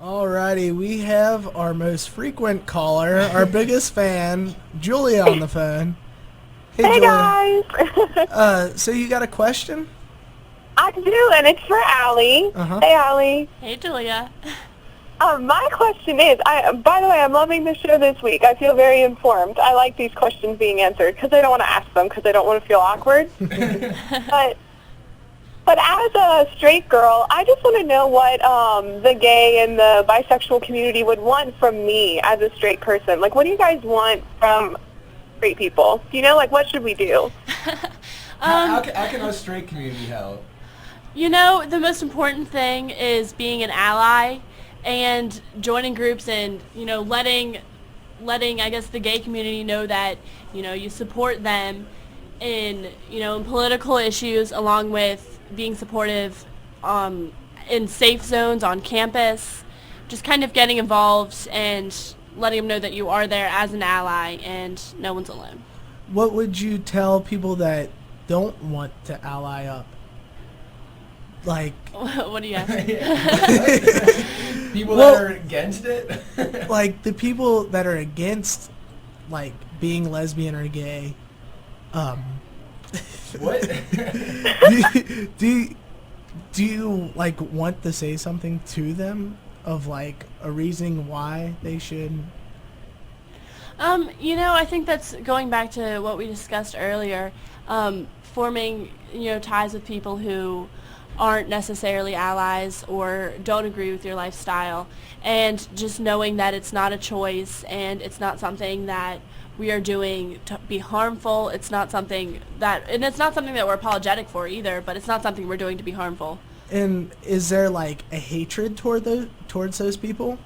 Alrighty, we have our most frequent caller, our biggest fan, Julia, on the phone. Hey, Hey Julia. guys! So you got a question? I do, and it's for Aly. Uh-huh. Hey Aly. Hey, Julia. My question is, by the way, I'm loving the show this week. I feel very informed. I like these questions being answered because I don't want to ask them because I don't want to feel awkward. But as a straight girl, I just want to know what the gay and the bisexual community would want from me as a straight person. Like, what do you guys want from straight people? You know, like, what should we do? How can our straight community help? You know, the most important thing is being an ally and joining groups and, you know, letting I guess, the gay community know that, you know, you support them in, you know, in political issues, along with being supportive in safe zones on campus, just kind of getting involved and letting them know that you are there as an ally and no one's alone. What would you tell people that don't want to ally up? Like, What do you ask? People Well- that are against it? like the people that are against, like, being lesbian or gay, What? do you like want to say something to them of like a reasoning why they should? You know, I think that's going back to what we discussed earlier, forming, you know, ties with people who aren't necessarily allies or don't agree with your lifestyle, and just knowing that it's not a choice and it's not something that we are doing to be harmful. It's not something that, and it's not something that we're apologetic for either, but it's not something we're doing to be harmful. And is there like a hatred towards those people,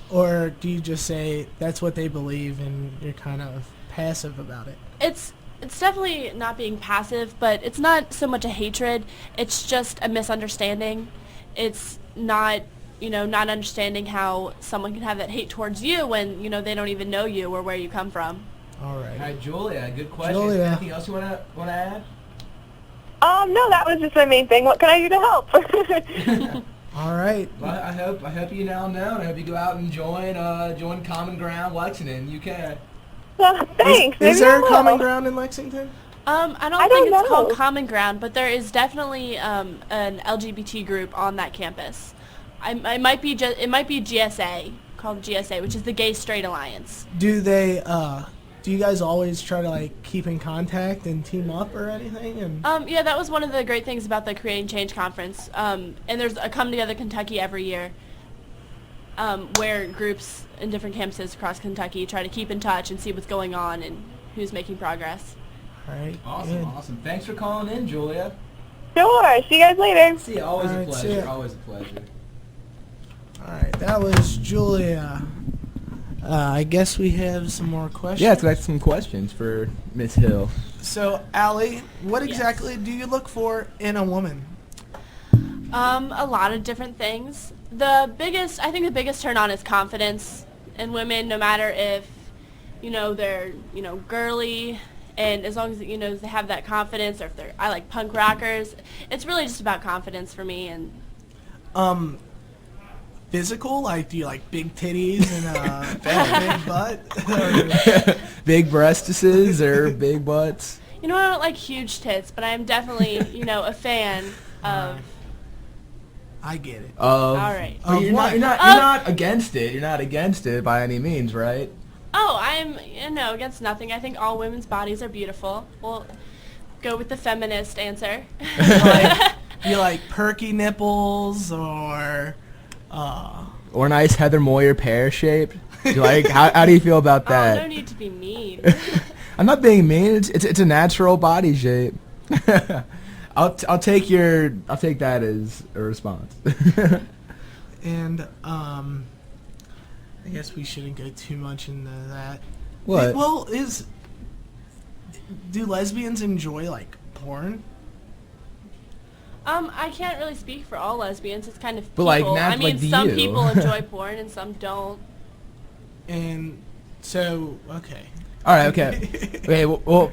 or do you just say that's what they believe and you're kind of passive about it? It's definitely not being passive, but it's not so much a hatred. It's just a misunderstanding. It's not, you know, not understanding how someone can have that hate towards you when, you know, they don't even know you or where you come from. All right. All right, Julia, good question. Julia. Anything else you wanna add? No, that was just my main thing. What can I do to help? All right. Well, I hope you now know, and I hope you go out and join Common Ground Lexington. You can. Well, thanks. Is Maybe there I a will. common ground in Lexington? I don't I think don't it's called know. Common Ground, but there is definitely an LGBT group on that campus. It might be GSA, called GSA, which is the Gay Straight Alliance. Do they? Do you guys always try to like keep in contact and team up or anything? And Yeah, that was one of the great things about the Creating Change conference. And there's a Come Together Kentucky every year, where groups in different campuses across Kentucky try to keep in touch and see what's going on and who's making progress. all right. Awesome, Good. awesome. Thanks for calling in, Julia. Sure. See you guys later. See, always All a right, see pleasure. ya. Always a pleasure. All right. That was Julia. I guess we have some more questions. Yeah, let's got some questions for Miss Hill. So, Aly, what Yes. exactly do you look for in a woman? A lot of different things. I think the biggest turn on is confidence in women, no matter if, you know, they're, you know, girly, and as long as, you know, they have that confidence, or if I like punk rockers. It's really just about confidence for me. And Physical? Like, do you like big titties and big butt? Big breastises or big butts? you know, I don't like huge tits, but I am definitely, you know, a fan of. I get it. All right. But Of you're what? not against it. You're not against it by any means, right? Oh, I'm, you know, against nothing. I think all women's bodies are beautiful. We'll go with the feminist answer. You like perky nipples or Or nice Heather Moyer pear shaped. How do you feel about Oh, that? no need to be mean. I'm not being mean. It's a natural body shape. I'll take that as a response. and I guess we shouldn't go too much into that. What? Well, do lesbians enjoy like porn? I can't really speak for all lesbians. It's kind of But, people. like, I mean, do some you? people enjoy porn and some don't. And so, okay. All right. Okay. Okay. Well,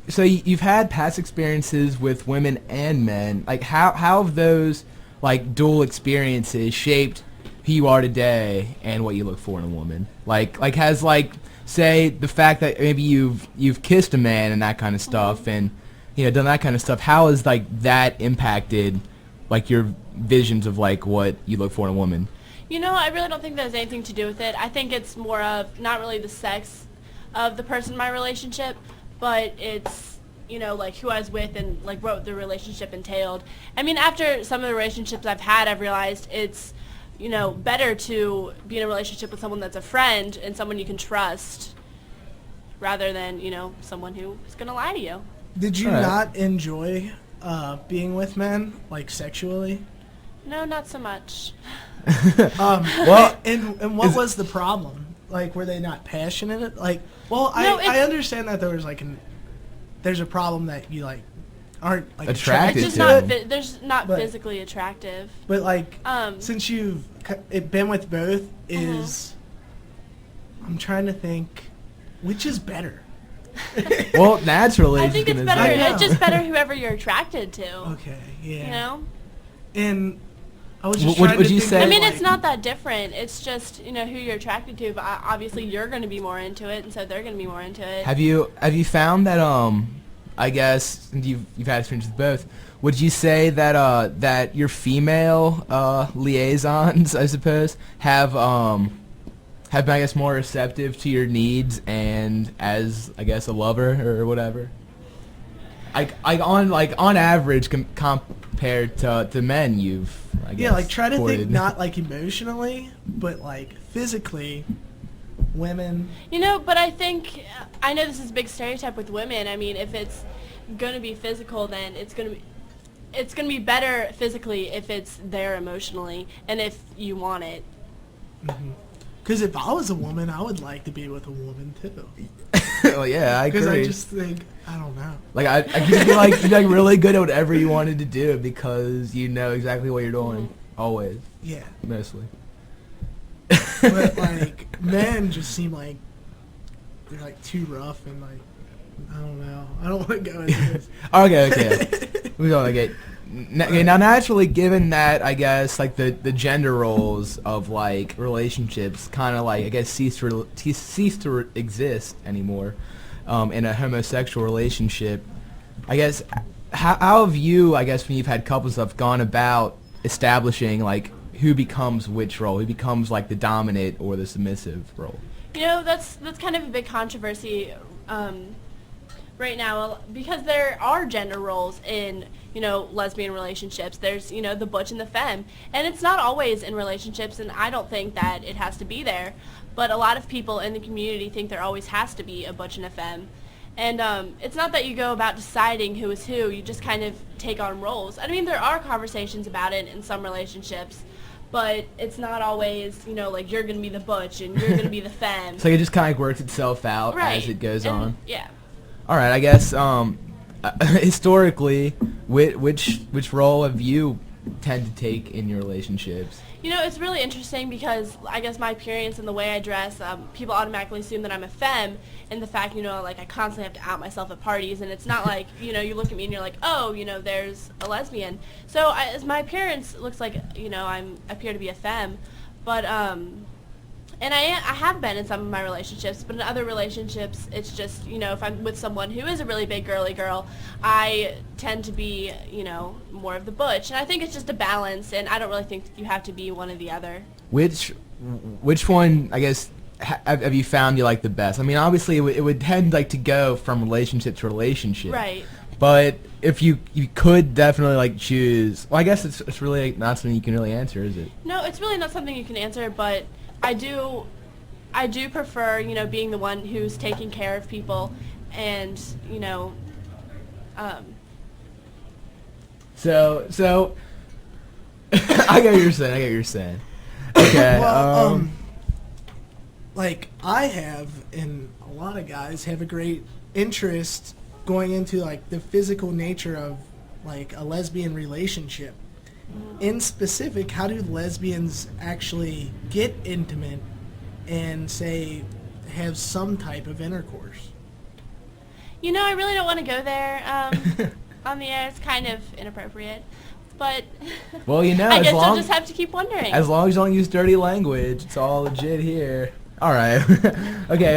so you've had past experiences with women and men. Like, how have those like dual experiences shaped who you are today and what you look for in a woman? Like has like say the fact that maybe you've kissed a man and that kind of stuff and done that kind of stuff. How has like that impacted like your visions of like what you look for in a woman? I really don't think that has anything to do with it. I think it's more of not really the sex of the person in my relationship, but it's like who I was with and like what the relationship entailed. I mean, after some of the relationships I've had, I've realized it's better to be in a relationship with someone that's a friend and someone you can trust rather than someone who is going to lie to you. Did you All right. not enjoy being with men, like sexually? No, not so much. Well, and what was the problem? Like, were they not passionate? Like, well, I understand that there was like there's a problem that you like aren't like Attracted It's just to. not there's not But- physically attractive. But like, Um, since you've been with both, is I'm trying to think, which is better? well, naturally. I think it's better. I know. It's just better whoever you're attracted to. Okay, yeah. You know. And I was just Would- trying would to you think say- I of, mean, like, it's not that different. It's just who you're attracted to. But obviously, you're going to be more into it, and so they're going to be more into it. Have you found that I guess since you've had experience with both, would you say that that your female liaisons, I suppose, have been, I guess, more receptive to your needs and as, I guess, a lover or whatever? On average compared to men you've, I guess, yeah, like try to courted. think not like emotionally, but like physically, women. But I think I know this is a big stereotype with women. I mean, if it's going to be physical, then it's going to be better physically if it's there emotionally and if you want it. Because if I was a woman, I would like to be with a woman too. Well, yeah, I Because agree. I just think, I don't know. Like I just feel like you're like really good at whatever you wanted to do because you know exactly what you're doing. Always, Yeah. mostly. But like men just seem like they're like too rough and like I don't know. I don't want to go into this. Okay. We don't okay. Okay, now naturally, given that I guess like the gender roles of like relationships kind of like I guess cease to exist anymore in a homosexual relationship, I guess how have you, I guess, when you've had couples that have gone about establishing like who becomes which role, who becomes like the dominant or the submissive role? That's kind of a big controversy right now because there are gender roles in lesbian relationships. There's the butch and the femme, and it's not always in relationships, and I don't think that it has to be there, but a lot of people in the community think there always has to be a butch and a femme. And it's not that you go about deciding who is who, you just kind of take on roles. I mean, there are conversations about it in some relationships, but it's not always, like you're going to be the butch and you're going to be the femme. So it just kind of works itself out Right. as it goes And, on. Yeah. All right, I guess historically, which role have you tend to take in your relationships? It's really interesting because I guess my appearance and the way I dress, people automatically assume that I'm a femme, and the fact, like I constantly have to out myself at parties, and it's not like, you look at me and you're like, oh, there's a lesbian. So as my appearance looks like, I appear to be a femme, but, and I have been in some of my relationships, but in other relationships, it's just, if I'm with someone who is a really big girly girl, I tend to be, more of the butch. And I think it's just a balance, and I don't really think you have to be one or the other. Which one, I guess, have you found you like the best? I mean, obviously, it would tend like to go from relationship to relationship. Right. But if you could definitely like choose, well, I guess it's really not something you can really answer, is it? No, it's really not something you can answer, but I do prefer, being the one who's taking care of people and, So I get what you're saying. Okay. Well, like I have, and a lot of guys have a great interest going into like the physical nature of like a lesbian relationship. In specific, how do lesbians actually get intimate and say have some type of intercourse? I really don't want to go there on the air. It's kind of inappropriate. but Well, you know, I as guess long I'll just have to keep wondering. as long as you don't use dirty language, it's all legit here. All right. Okay.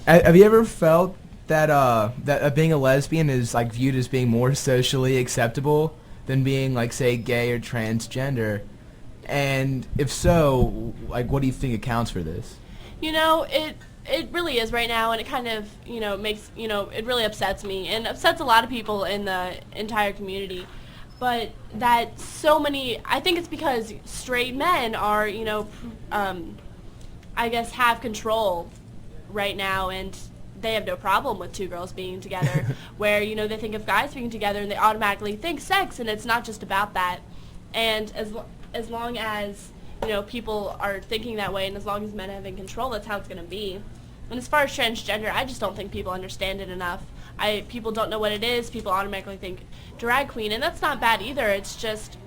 Have you ever felt that being a lesbian is like viewed as being more socially acceptable than being like, say, gay or transgender? And if so, like, what do you think accounts for this? You know, it really is right now, and it kind of, makes, it really upsets me and upsets a lot of people in the entire community. But that so many, I think it's because straight men are, I guess, have control right now, and they have no problem with two girls being together, where, they think of guys being together and they automatically think sex, and it's not just about that. And as long as, people are thinking that way, and as long as men have in control, that's how it's going to be. And as far as transgender, I just don't think people understand it enough. People don't know what it is. People automatically think drag queen, and that's not bad either. It's just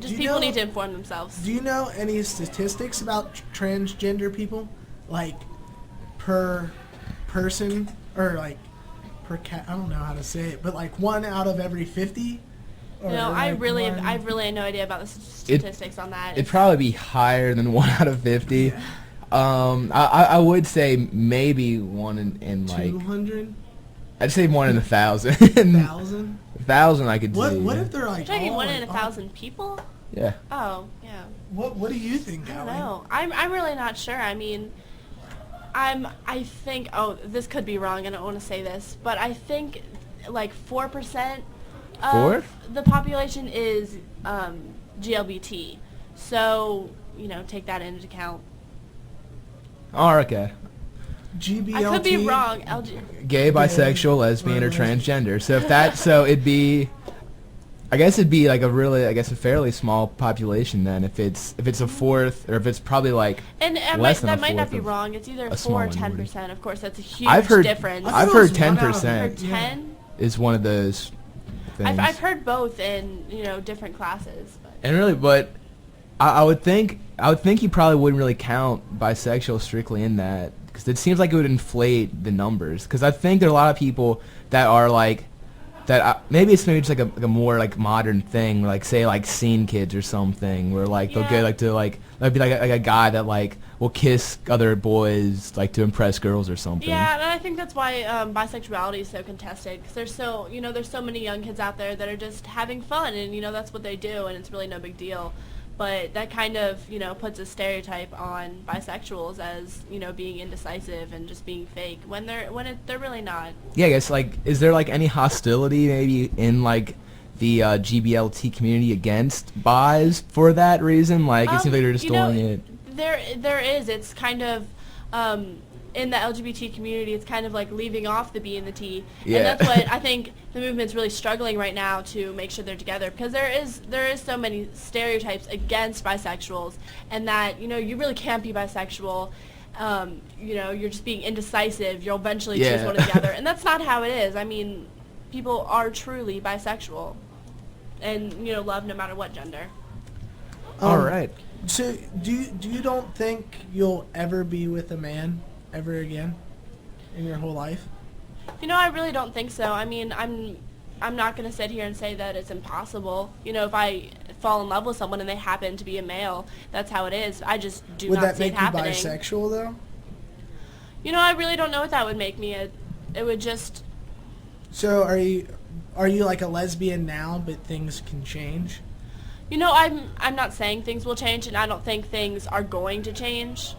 people need to inform themselves. Do you know any statistics about transgender people? Like, per person, or like per cat, I don't know how to say it, but like 1 out of every 50? Or I like really one- have no idea about the statistics on that. It'd probably be higher than 1 out of 50. I would say maybe one in like 200? I'd say 1 in 1,000. 1,000? 1,000 I could What see. if they're like You're talking all 1 like, in 1,000 people? Yeah. Oh, yeah. What do you think, I Aly? don't know. I'm really not sure. I mean, I think, this could be wrong, I don't want to say this, but I think like 4% of Four? the population is GLBT. So, take that into account. Oh, okay. GBLT? I could be wrong. Gay, bisexual, lesbian, or transgender. So if that, so it'd be, I guess it'd be like a fairly small population then. If it's a fourth, or if it's probably like And less than that a might not fourth be of wrong. It's either a 4 small or minority. 10%. Of course, that's a huge I've heard difference. I I've thought it heard was 1 out of 10% 10? is one of those things. I've heard both in different classes. But. And really, but I would think you probably wouldn't really count bisexual strictly in that, because it seems like it would inflate the numbers. Because I think there are a lot of people that are like that. Maybe it's just like a more like modern thing, like say like scene kids or something, where like they'll get like to like that'd be like a guy that like will kiss other boys like to impress girls or something. Yeah, and I think that's why bisexuality is so contested, because there's so many young kids out there that are just having fun, and that's what they do, and it's really no big deal. But that kind of, puts a stereotype on bisexuals as, being indecisive and just being fake when they're really not. Yeah, I guess like is there like any hostility maybe in like the GBLT community against bis for that reason? Like it seems like they're just doing it. There is. It's kind of in the LGBT community, it's kind of like leaving off the B and the T. Yeah. And that's what I think the movement's really struggling right now to make sure they're together, because there is so many stereotypes against bisexuals, and that, you really can't be bisexual. You're just being indecisive. You'll eventually choose one or the other. And that's not how it is. I mean, people are truly bisexual and, love no matter what gender. All right. So do you don't think you'll ever be with a man ever again in your whole life? I really don't think so. I mean, I'm not going to sit here and say that it's impossible. If I fall in love with someone and they happen to be a male, that's how it is. I just do Would not that see it make you happening. bisexual though? I really don't know what that would make me. It would just... So are you like a lesbian now, but things can change? I'm not saying things will change, and I don't think things are going to change.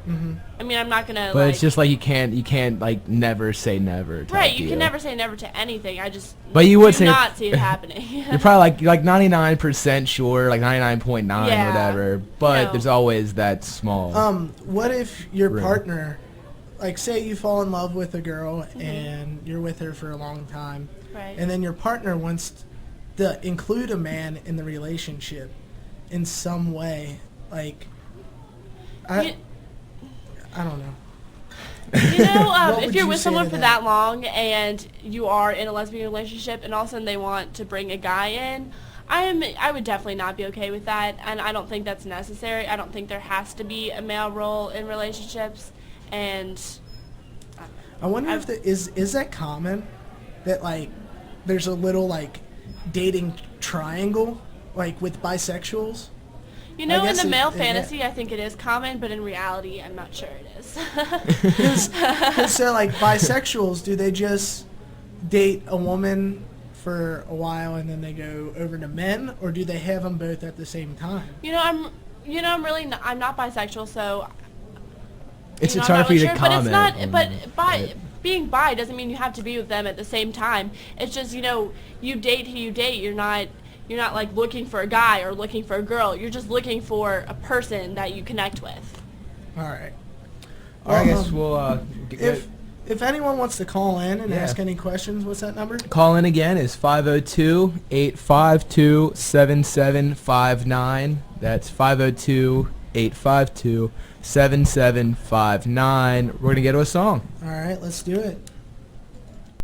Mm-hmm. I mean, I'm not gonna. But it's just like you can't like never say never. Right, you can never say never to anything. I just. But you would do say not see it happening. You're probably like 99% sure, like 99.9 Yeah. whatever. But No. there's always that small. What if your Room. partner, like say you fall in love with a girl and you're with her for a long time, Right. and then your partner wants to include a man in the relationship in some way, like I don't know. What If would you're you with say someone to for that? that long and you are in a lesbian relationship, and all of a sudden they want to bring a guy in, I would definitely not be okay with that, and I don't think that's necessary. I don't think there has to be a male role in relationships, and I wonder if is that common, that like there's a little like dating triangle, like with bisexuals? You know, in guess the male it- fantasy, I think it is common, but in reality, I'm not sure it is. Cause so like bisexuals, do they just date a woman for a while and then they go over to men, or do they have them both at the same time? I'm really not, I'm not bisexual, so It's I'm hard not for really you to sure, comment. But it's on not. But it. being bi doesn't mean you have to be with them at the same time. It's just you date who you date. You're not like looking for a guy or looking for a girl. You're just looking for a person that you connect with. All right. I guess we'll If anyone wants to call in and Yeah. ask any questions, what's that number? call in again is 502-852-7759. That's 502-852-7759. We're going to get to a song. All right, let's do it.